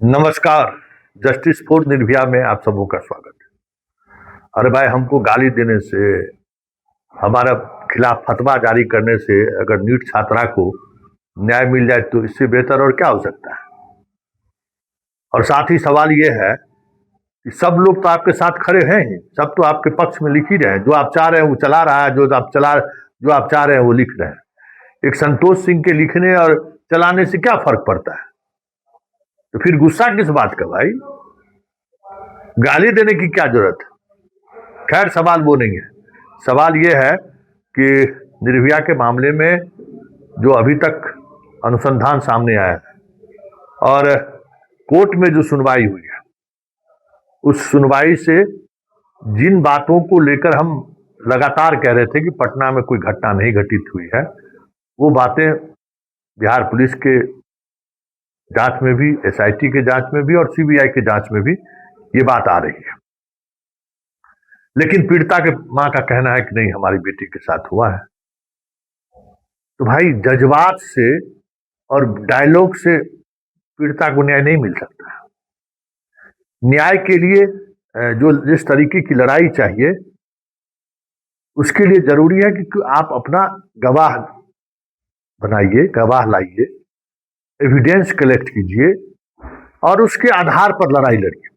नमस्कार। Justice for Nirbhaya में आप सबों का स्वागत है। अरे भाई, हमको गाली देने से, हमारा खिलाफ फतवा जारी करने से अगर नीट छात्रा को न्याय मिल जाए तो इससे बेहतर और क्या हो सकता है। और साथ ही सवाल ये है कि सब लोग तो आपके साथ खड़े हैं ही, सब तो आपके पक्ष में लिख ही रहे हैं। जो आप चाह रहे हैं वो चला रहा है, जो आप चाह रहे हैं वो लिख रहे हैं। एक संतोष सिंह के लिखने और चलाने से क्या फर्क पड़ता है? तो फिर गुस्सा किस बात का भाई? गाली देने की क्या जरूरत है? खैर, सवाल वो नहीं है। सवाल ये है कि निर्भया के मामले में जो अभी तक अनुसंधान सामने आया है और कोर्ट में जो सुनवाई हुई है, उस सुनवाई से जिन बातों को लेकर हम लगातार कह रहे थे कि पटना में कोई घटना नहीं घटित हुई है, वो बातें बिहार पुलिस के जांच में भी, एसआईटी के जांच में भी और सीबीआई के जांच में भी ये बात आ रही है। लेकिन पीड़िता के मां का कहना है कि नहीं, हमारी बेटी के साथ हुआ है। तो भाई, जज्बात से और डायलॉग से पीड़िता को न्याय नहीं मिल सकता। न्याय के लिए जो जिस तरीके की लड़ाई चाहिए, उसके लिए जरूरी है कि आप अपना गवाह बनाइए, गवाह लाइए, एविडेंस कलेक्ट कीजिए और उसके आधार पर लड़ाई लड़िए।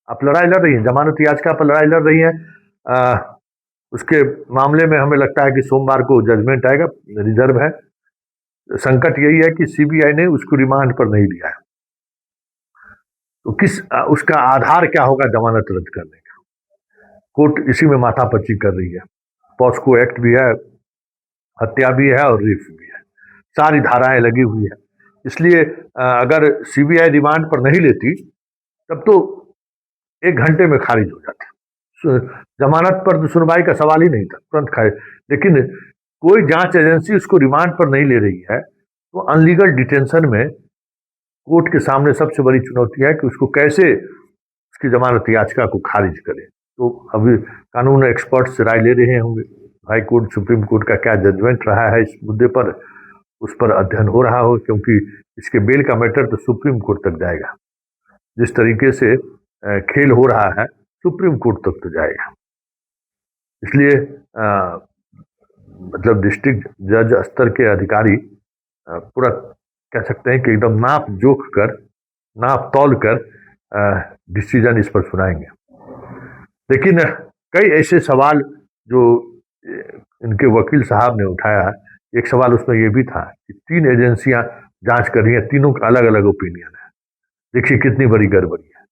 आप लड़ाई लड़ रही हैं, जमानत याचिका पर लड़ाई लड़ रही हैं। उसके मामले में हमें लगता है कि सोमवार को जजमेंट आएगा, रिजर्व है। संकट यही है कि सीबीआई ने उसको रिमांड पर नहीं लिया है। तो उसका आधार क्या होगा जमानत रद्द करने का? कोर्ट इसी में माथापच्ची कर रही है। पॉस्को एक्ट भी है, हत्या भी है और रेप भी है, सारी धाराएं लगी हुई है। इसलिए अगर सीबीआई रिमांड पर नहीं लेती तब तो 1 घंटे में खारिज हो जाता। जमानत पर तो सुनवाई का सवाल ही नहीं था, तुरंत खारिज। लेकिन कोई जांच एजेंसी उसको रिमांड पर नहीं ले रही है, तो अनलीगल डिटेंशन में कोर्ट के सामने सबसे बड़ी चुनौती है कि उसको कैसे उसकी जमानत याचिका को खारिज करें। तो अभी कानून एक्सपर्ट से राय ले रहे होंगे, हाई कोर्ट, सुप्रीम कोर्ट का क्या जजमेंट रहा है इस मुद्दे पर, उस पर अध्ययन हो रहा हो, क्योंकि इसके बेल का मैटर तो सुप्रीम कोर्ट तक जाएगा। जिस तरीके से खेल हो रहा है, सुप्रीम कोर्ट तक तो जाएगा। इसलिए मतलब डिस्ट्रिक्ट जज स्तर के अधिकारी पूरा कह सकते हैं कि एकदम नाप जोख कर, नाप तौल कर डिसीजन इस पर सुनाएंगे। लेकिन कई ऐसे सवाल जो इनके वकील साहब ने उठाया, एक सवाल उसमें यह भी था कि 3 एजेंसियां जांच कर रही हैं, तीनों का अलग अलग ओपिनियन है। देखिए कितनी बड़ी गड़बड़ी है।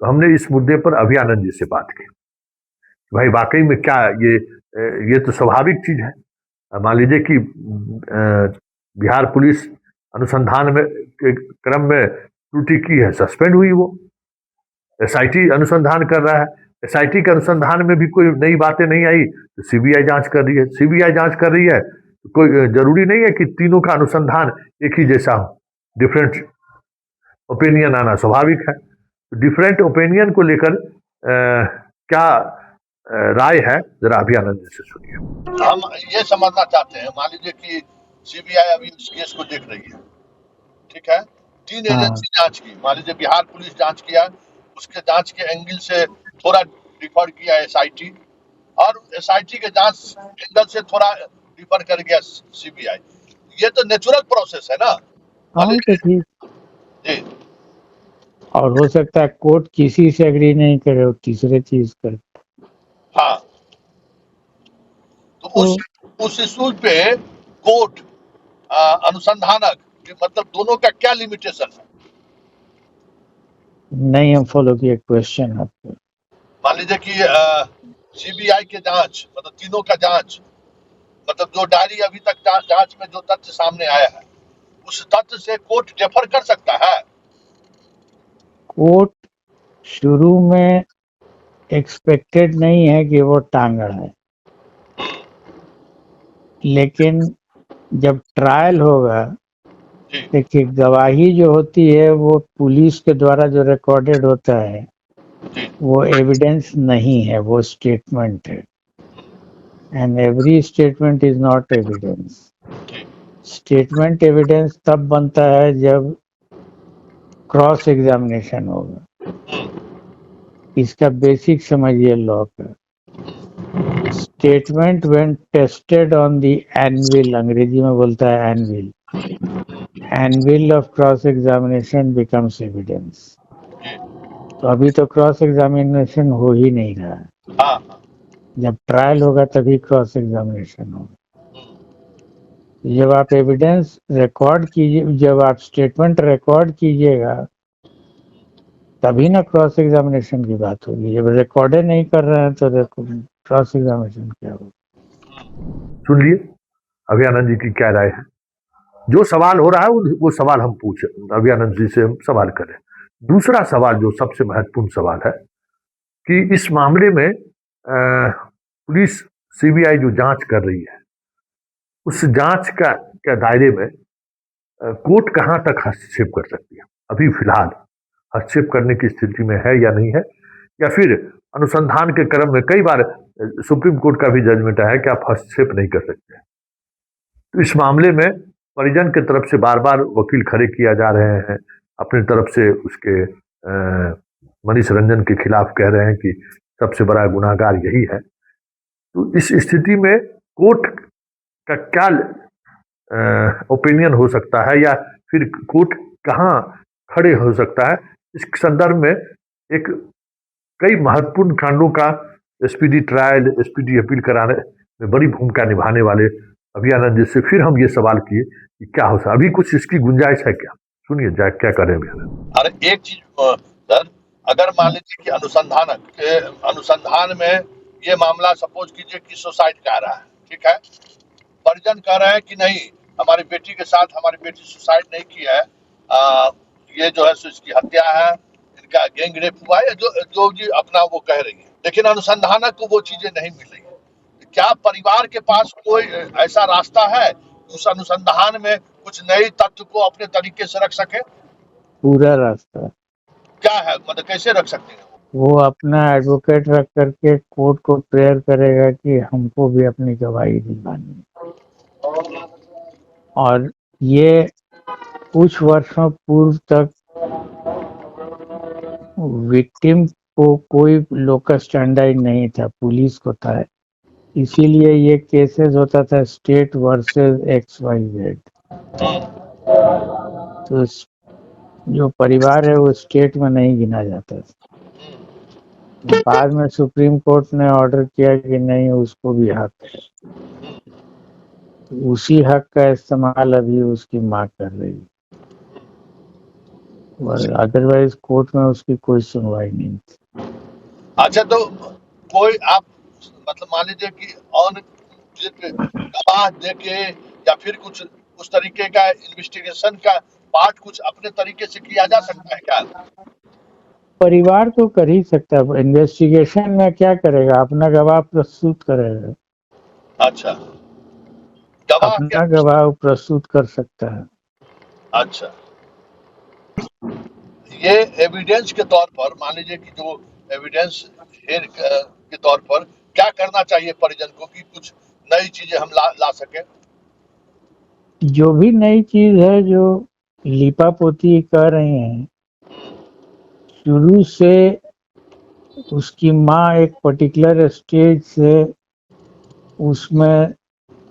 तो हमने इस मुद्दे पर अभियानंद जी से बात की। भाई वाकई में क्या ये तो स्वाभाविक चीज है। मान लीजिए कि बिहार पुलिस अनुसंधान में के क्रम में त्रुटि की है, सस्पेंड हुई वो। एसआईटी अनुसंधान कर रहा है, एसआईटी के अनुसंधान में भी कोई नई बातें नहीं आई तो सीबीआई जांच कर रही है। सीबीआई जांच कर रही है तो कोई जरूरी नहीं है कि तीनों का अनुसंधान एक ही जैसा हो। डिफरेंट ओपिनियन आना स्वाभाविक है। डिफरेंट ओपिनियन को लेकर क्या राय है, जरा अभियानंद जी से सुनिए। हम ये समझना चाहते हैं, मान लीजिए कि सीबीआई अभी इस केस को देख रही है, ठीक है। 3 एजेंसी जांच की, मान लीजिए बिहार पुलिस जांच किया, उसके जांच के एंगल से थोड़ा डिफर किया एसआईटी, और एसआईटी के जांच एंगल से थोड़ा डिफर कर गया सीबीआई। ये तो नेचुरल प्रोसेस है ना। हाँ तो ठीक। जी, और हो सकता है कोर्ट किसी से एग्री नहीं करे और तीसरे चीज करे। हाँ, तो उस इशू पे कोर्ट अनुसंधानक मतलब दोनों का क्या लिमिटेशन है? नहीं, हम फॉलो किए क्वेश्चन आपको। मान लीजिए कि सीबीआई के जांच, मतलब तीनों का जांच, मतलब जो डायरी अभी तक जांच में जो तथ्य सामने आया है, उस तथ्य से कोर्ट डिफर कर सकता है। कोर्ट शुरू में एक्सपेक्टेड नहीं है कि वो टांग अड़ाए, लेकिन जब ट्रायल होगा, देखिए गवाही जो होती है वो पुलिस के द्वारा जो रिकॉर्डेड होता है वो एविडेंस नहीं है, वो स्टेटमेंट है। And every statement is not evidence. Statement evidence तब बनता है जब क्रॉस एग्जामिनेशन होगा। इसका बेसिक समझिए लॉ का। Statement when tested on the anvil, अंग्रेजी में बोलता है anvil, anvil of cross examination becomes evidence. तो अभी तो क्रॉस एग्जामिनेशन हो ही नहीं रहा है। हाँ जब ट्रायल होगा तभी क्रॉस एग्जामिनेशन होगा। जब आप एविडेंस रिकॉर्ड कीजिए, जब आप स्टेटमेंट रिकॉर्ड कीजिएगा तभी ना क्रॉस एग्जामिनेशन की बात होगी। जब रिकॉर्डे नहीं कर रहे हैं तो क्रॉस एग्जामिनेशन क्या होगा। सुन लिए अभयानंद जी की क्या राय है। जो सवाल हो रहा है वो सवाल हम पूछे, अभयानंद जी से हम सवाल करें। दूसरा सवाल जो सबसे महत्वपूर्ण सवाल है कि इस मामले में पुलिस सीबीआई जो जांच कर रही है उस जांच का दायरे में कोर्ट कहां तक हस्तक्षेप कर सकती है। अभी फिलहाल हस्तक्षेप करने की स्थिति में है या नहीं है, या फिर अनुसंधान के क्रम में कई बार सुप्रीम कोर्ट का भी जजमेंट आया है कि आप हस्तक्षेप नहीं कर सकते। तो इस मामले में परिजन की तरफ से बार बार वकील खड़े किया जा रहे हैं, अपनी तरफ से उसके मनीष रंजन के खिलाफ कह रहे हैं कि सबसे बड़ा गुनाहगार यही है। तो इस स्थिति में कोर्ट का क्या ओपिनियन हो सकता है, या फिर कोर्ट कहाँ खड़े हो सकता है, इस संदर्भ में एक कई महत्वपूर्ण कांडों का स्पीडी ट्रायल, स्पीडी अपील कराने में बड़ी भूमिका निभाने वाले अभयानंद जी से फिर हम ये सवाल किए कि क्या हो सकता, अभी कुछ इसकी गुंजाइश है क्या। सुनिए जाए क्या करें अभयानंद। अरे एक चीज सर, अगर मान लीजिए कि अनुसंधान में ये मामला सपोज कीजिए कि सुसाइड कह रहा है, ठीक है, परिजन कह रहे हैं कि नहीं हमारी बेटी के साथ हमारी बेटी सुसाइड नहीं की है, ये जो है सो इसकी हत्या है, इनका गैंग रेप हुआ है, जो जी अपना वो कह रही है, लेकिन अनुसंधानक को वो चीजें नहीं मिल रही है। क्या परिवार के पास कोई ऐसा रास्ता है उस अनुसंधान में कुछ नए तथ्य को अपने तरीके से रख सके? पूरा रास्ता क्या है, मतलब कैसे रख सकते हैं? वो अपना एडवोकेट रख करके कोर्ट को प्रेयर करेगा कि हमको भी अपनी गवाही दिलवानी, और ये कुछ वर्षों पूर्व तक विक्टिम को कोई लोकस स्टैंडर्ड नहीं था, पुलिस को था। इसीलिए ये केसेस होता था स्टेट वर्सेस XYZ। तो जो परिवार है वो स्टेट में नहीं गिना जाता। बाद में सुप्रीम कोर्ट ने ऑर्डर किया कि नहीं उसको भी हक है, तो उसी हक का इस्तेमाल अभी उसकी मां कर रही है, और अदरवाइज कोर्ट में उसकी कोई सुनवाई नहीं थी। अच्छा, तो कोई आप मतलब मान लीजिए कि ऑन गवाह देके या फिर कुछ उस तरीके का इन्वेस्टिगेशन का पार्ट कुछ अपने तरीके से किया जा सकता है क्या? परिवार तो कर ही सकता है, इन्वेस्टिगेशन में क्या करेगा, अपना गवाह प्रस्तुत करेगा। अच्छा, गवाह अपना गवाह प्रस्तुत कर सकता है। अच्छा, ये एविडेंस के तौर पर मान लीजिए कि जो एविडेंस के तौर पर क्या करना चाहिए परिजन को कि कुछ नई चीजें हम ला सके? जो भी नई चीज है जो लिपापोती कर रहे हैं, शुरू से उसकी माँ एक पर्टिकुलर स्टेज से उसमें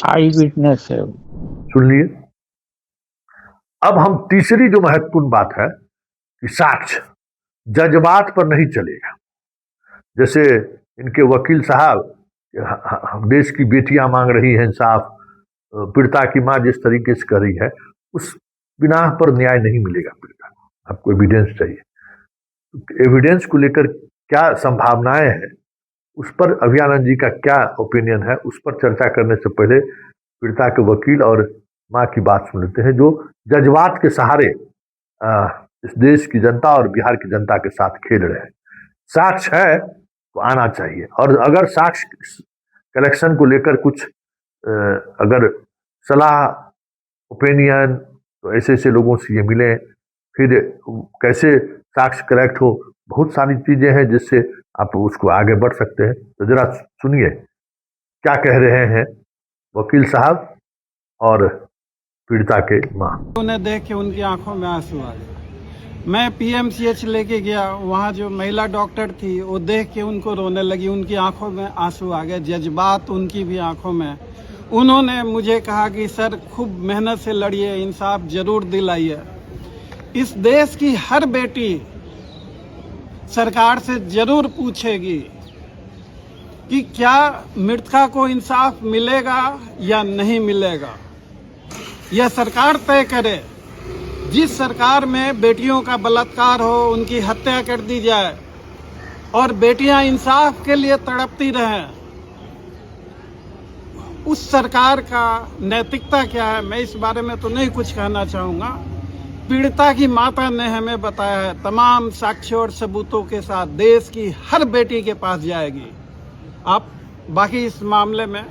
आई विटनेस है। सुन लिए। अब हम तीसरी जो महत्वपूर्ण बात है कि साक्ष्य जज्बात पर नहीं चलेगा। जैसे इनके वकील साहब देश की बेटियां मांग रही हैं इंसाफ, पीड़िता की मां जिस तरीके से कर रही है उस बिना पर न्याय नहीं मिलेगा। पीड़िता आपको एविडेंस चाहिए। एविडेंस को लेकर क्या संभावनाएं हैं, उस पर अभयानंद जी का क्या ओपिनियन है, उस पर चर्चा करने से पहले पीड़िता के वकील और मां की बात सुन लेते हैं, जो जज्बात के सहारे इस देश की जनता और बिहार की जनता के साथ खेल रहे हैं। साक्ष्य है तो आना चाहिए, और अगर साक्ष्य कलेक्शन को लेकर कुछ अगर सलाह ओपिनियन तो ऐसे ऐसे लोगों से ये मिले, फिर कैसे साक्ष्य कलेक्ट हो, बहुत सारी चीजें हैं जिससे आप उसको आगे बढ़ सकते हैं। तो जरा सुनिए क्या कह रहे हैं वकील साहब और पीड़िता के मां। उन्हें देख के उनकी आंखों में आंसू आ गए। मैं पीएमसीएच लेके गया, वहाँ जो महिला डॉक्टर थी वो देख के उनको रोने लगी, उनकी आंखों में आंसू आ गए, जज्बात उनकी भी आंखों में। उन्होंने मुझे कहा कि सर खूब मेहनत से लड़िए, इंसाफ जरूर दिलाइए। इस देश की हर बेटी सरकार से जरूर पूछेगी कि क्या मृतका को इंसाफ मिलेगा या नहीं मिलेगा, यह सरकार तय करे। जिस सरकार में बेटियों का बलात्कार हो, उनकी हत्या कर दी जाए और बेटियां इंसाफ के लिए तड़पती रहें, उस सरकार का नैतिकता क्या है, मैं इस बारे में तो नहीं कुछ कहना चाहूँगा। पीड़िता की माता ने हमें बताया है, तमाम साक्ष्यों और सबूतों के साथ देश की हर बेटी के पास जाएगी। आप बाकी इस मामले में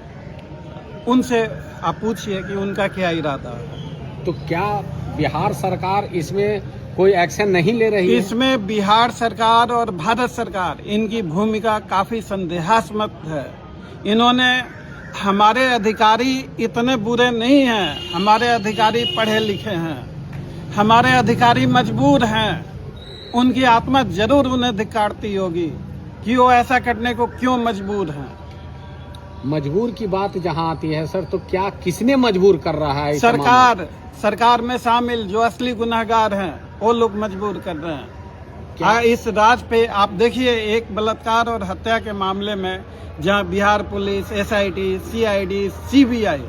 उनसे आप पूछिए कि उनका क्या इरादा है। तो क्या बिहार सरकार इसमें कोई एक्शन नहीं ले रही है? इसमें बिहार सरकार और भारत सरकार, इनकी भूमिका काफी संदेहास्पद है। इन्होंने, हमारे अधिकारी इतने बुरे नहीं हैं, हमारे अधिकारी पढ़े लिखे हैं, हमारे अधिकारी मजबूर हैं। उनकी आत्मा जरूर उन्हें धिक्कारती होगी कि वो ऐसा करने को क्यों मजबूर हैं। मजबूर की बात जहां आती है सर, तो क्या किसने मजबूर कर रहा है? सरकार में शामिल जो असली गुनहगार हैं वो लोग मजबूर कर रहे हैं। इस राज पे आप देखिए, एक बलात्कार और हत्या के मामले में जहां Bihar police, SIT, CID, CBI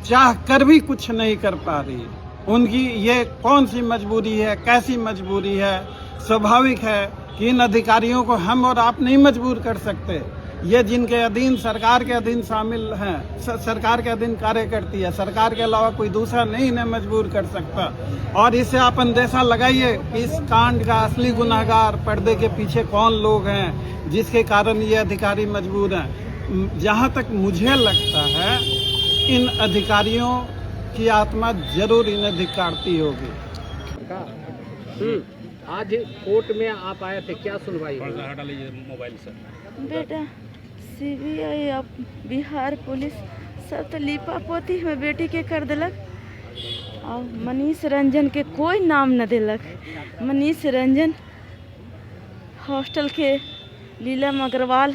चाह कर भी कुछ नहीं कर पा रही, उनकी ये कौन सी मजबूरी है, कैसी मजबूरी है? स्वाभाविक है कि इन अधिकारियों को हम और आप नहीं मजबूर कर सकते। ये जिनके अधीन, सरकार के अधीन शामिल हैं, सरकार के अधीन कार्य करती है, सरकार के अलावा कोई दूसरा नहीं इन्हें मजबूर कर सकता। और इससे आप अंदेशा लगाइए कि इस कांड का असली गुनहगार, पर्दे के पीछे कौन लोग हैं जिसके कारण ये अधिकारी मजबूर हैं। जहाँ तक मुझे लगता है, इन अधिकारियों की आत्मा जरूर इन्हें धिक्कारती होगी। आज कोर्ट में आप आए थे, क्या सुनवाई हुई? मोबाइल से बेटा, सीबीआई अब बिहार पुलिस सब तो लिपा पोती में बेटी के कर दिलक और मनीष रंजन के कोई नाम न दिलक। मनीष रंजन हॉस्टल के लीलम अग्रवाल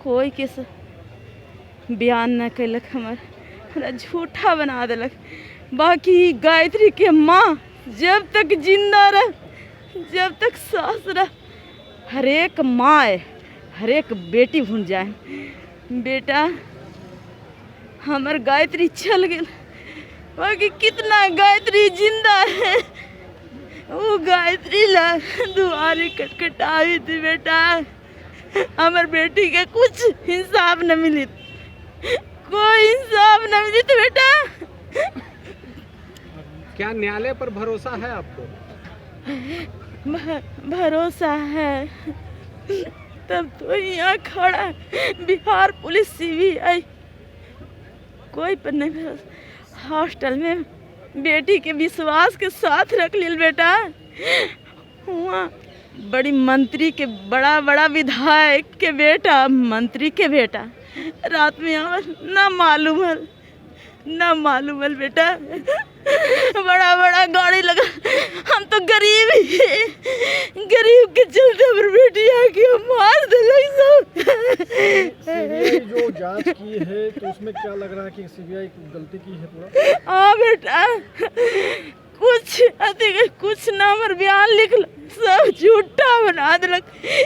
कोई के बयान न कैलक, हमारा झूठा बना दिलक। बाकी गायत्री के माँ जब तक जिंदा रह, जब तक सास रह, हर एक माँ है, हर एक बेटी भूल जाए। बेटा, हमार गायत्री चल गई, बाकी कितना गायत्री जिंदा है। वो गायत्री ला दुआरे खटखटाई थी बेटा, हमार बेटी के कुछ इंसाफ न मिली, कोई इंसाफ न मिली तो बेटा। क्या न्यायालय पर भरोसा है आपको? भरोसा है, तब तो यहाँ खड़ा बिहार पुलिस, सीबीआई, कोई पर नहीं भरोसा। हॉस्टल में बेटी के विश्वास के साथ रख लिल बेटा। वहाँ बड़ी मंत्री के, बड़ा बड़ा विधायक के बेटा, मंत्री के बेटा रात में आवर ना मालूम है बेटा। बड़ा बड़ा गाड़ी लगा, हम तो गरीब ही, गरीब के चलते हमारी बेटी आके मार दिलक सब। सीबीआई जो जांच की है तो उसमें क्या लग रहा है कि सीबीआई गलती की है पूरा? हाँ बेटा, कुछ ना हमारे बयान लिख लो, सब झूठा बना दिलक,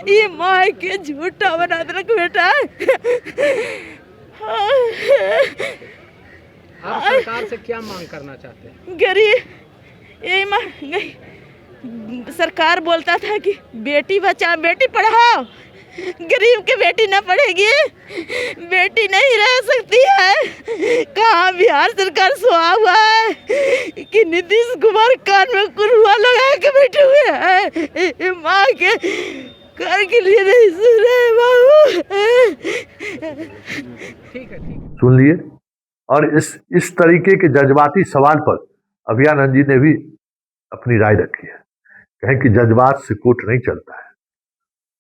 ये माँ के झूठा बना दिलक बेटा। आप सरकार से क्या मांग करना चाहते हैं? गरीब, यही मांग, सरकार बोलता था कि बेटी बचाओ, बेटी पढ़ाओ, गरीब की बेटी न पढ़ेगी, बेटी नहीं रह सकती है। कहाँ बिहार सरकार सोआ हुआ है कि नीतीश कुमार कान में कुरुआ लगा के बैठे हुए हैं, माँ के कर के लिए नहीं सुन रहे बाबू। ठीक है। सुन लिए। और इस तरीके के जज्बाती सवाल पर अभियानंद जी ने भी अपनी राय रखी है। कहें कि जज्बात से कोर्ट नहीं चलता है,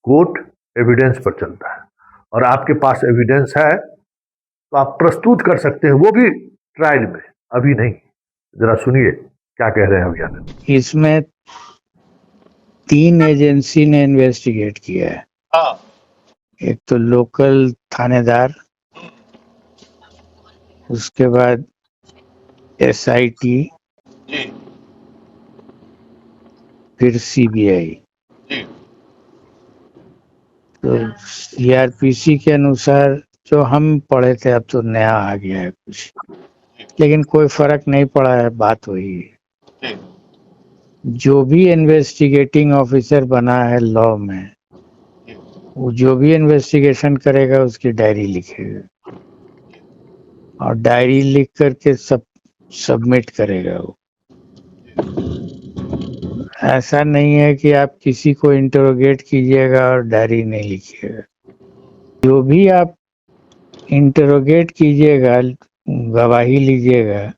कोर्ट एविडेंस पर चलता है, और आपके पास एविडेंस है तो आप प्रस्तुत कर सकते हैं, वो भी ट्रायल में, अभी नहीं। जरा सुनिए। क्या कह रहे हैं अभियान? इसमें 3 एजेंसी ने इन्वेस्टिगेट किया है। हाँ एक तो लोकल थानेदार, उसके बाद एसआईटी, जी फिर सीबीआई। जी तो सीआरपीसी के अनुसार जो हम पढ़े थे, अब तो नया आ गया है कुछ, लेकिन कोई फर्क नहीं पड़ा है, बात वही है। जी जो भी इन्वेस्टिगेटिंग ऑफिसर बना है लॉ में, वो जो भी इन्वेस्टिगेशन करेगा उसकी डायरी लिखेगा और डायरी लिख करके सबमिट करेगा वो। ऐसा नहीं है कि आप किसी को इंटरोगेट कीजिएगा और डायरी नहीं लिखिएगा। जो भी आप इंटरोगेट कीजिएगा, गवाही लीजिएगा,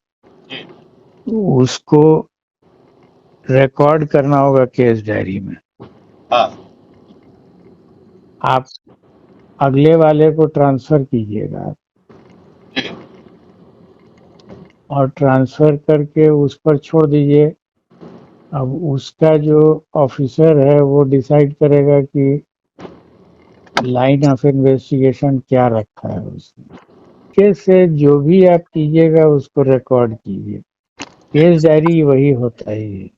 उसको रिकॉर्ड करना होगा केस डायरी में। हाँ आप अगले वाले को ट्रांसफर कीजिएगा जी और ट्रांसफर करके उस पर छोड़ दीजिए। अब उसका जो ऑफिसर है वो डिसाइड करेगा कि लाइन ऑफ इन्वेस्टिगेशन क्या रखा है उसने। केस से जो भी आप कीजिएगा उसको रिकॉर्ड कीजिए। केस डायरी वही होता है।